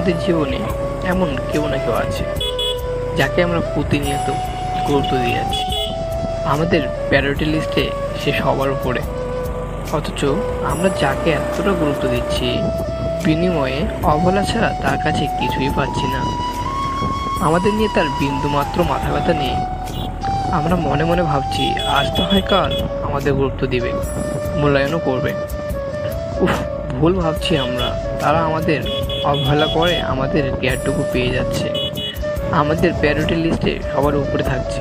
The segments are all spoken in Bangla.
আমাদের জীবনে এমন কেউ না কেউ আছে যাকে আমরা প্রতিনিয়ত গুরুত্ব দিয়ে যাচ্ছি। আমাদের প্রায়োরিটি লিস্টে সে সবার উপরে, অথচ আমরা যাকে এতটা গুরুত্ব দিচ্ছি বিনিময়ে অবহেলা ছাড়া তার কাছে কিছুই পাচ্ছি না। আমাদের নিয়ে তার বিন্দু মাত্র মাথা ব্যথা নেই। আমরা মনে মনে ভাবছি আজ তো হয় কাল আমাদের গুরুত্ব দিবে, মূল্যায়নও করবে। উফ, ভুল ভাবছি আমরা। তারা আমাদের অবহেলা করে আমাদের কেয়ারটুকু পেয়ে যাচ্ছে, আমাদের প্রায়োরিটি লিস্টে সবার উপরে থাকছে।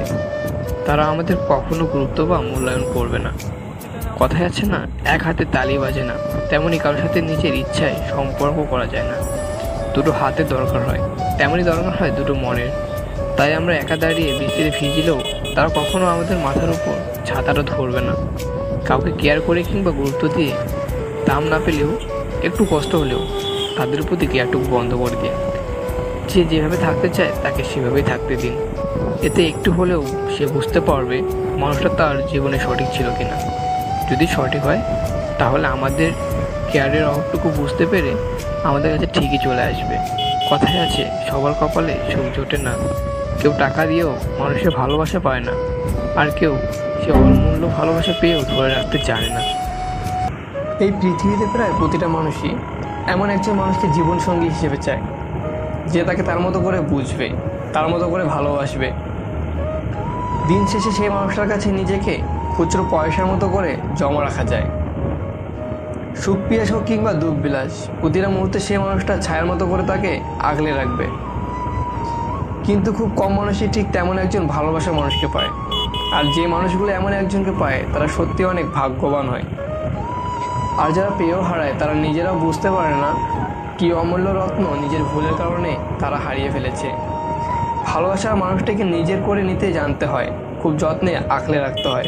তারা আমাদের কখনো গুরুত্ব বা মূল্যায়ন করবে না। কথায় আছে না, এক হাতে তালি বাজে না, তেমনি কারোর সাথে নিজের ইচ্ছায় সম্পর্ক করা যায় না। দুটো হাতের দরকার হয়, তেমনই দরকার হয় দুটো মনের। তাই আমরা একা দাঁড়িয়ে বৃষ্টিতে ভিজলেও তারা কখনো আমাদের মাথার উপর ছাতাটা ধরবে না। কাউকে কেয়ার করে কিংবা গুরুত্ব দিয়ে দাম না পেলেও একটু কষ্ট হলেও তাদের প্রতি কেয়ারটুকু বন্ধ করে দিন। যে যেভাবে থাকতে চায় তাকে সেভাবেই থাকতে দিন। এতে একটু হলেও সে বুঝতে পারবে মানুষটা তার জীবনে সঠিক ছিল কিনা। যদি সঠিক হয় তাহলে আমাদের কেয়ারের অভাবটুকু বুঝতে পেরে আমাদের কাছে ঠিকই চলে আসবে। কথায় আছে সবার কপালে সুখ জোটে না। কেউ টাকা দিয়েও মানুষের ভালোবাসা পায় না, আর কেউ সে অমূল্য ভালোবাসা পেয়েও ধরে রাখতে জানে না। এই পৃথিবীতে প্রায় প্রতিটা মানুষই এমন একজন মানুষকে জীবনসঙ্গী হিসেবে চায়, যে তাকে তার মতো করে বুঝবে, তার মতো করে ভালোবাসবে। দিন শেষে সেই মানুষটার কাছে নিজেকে খুচরো পয়সার মতো করে জমা রাখা যায়। সুখ পিয়াস হোক কিংবা দুঃখ বিলাস, প্রতিটা মুহূর্তে সেই মানুষটা ছায়ার মতো করে তাকে আগলে রাখবে। কিন্তু খুব কম মানুষই ঠিক তেমন একজন ভালোবাসার মানুষকে পায়। আর যে মানুষগুলো এমন একজনকে পায় তারা সত্যি অনেক ভাগ্যবান হয়। আর যারা পেয়েও হারায় তারা নিজেরাও বুঝতে পারে না কি অমূল্য রত্ন নিজের ভুলের কারণে তারা হারিয়ে ফেলেছে। ভালোবাসার মানুষটাকে নিজের করে নিতে জানতে হয়, খুব যত্নে আঁকলে রাখতে হয়।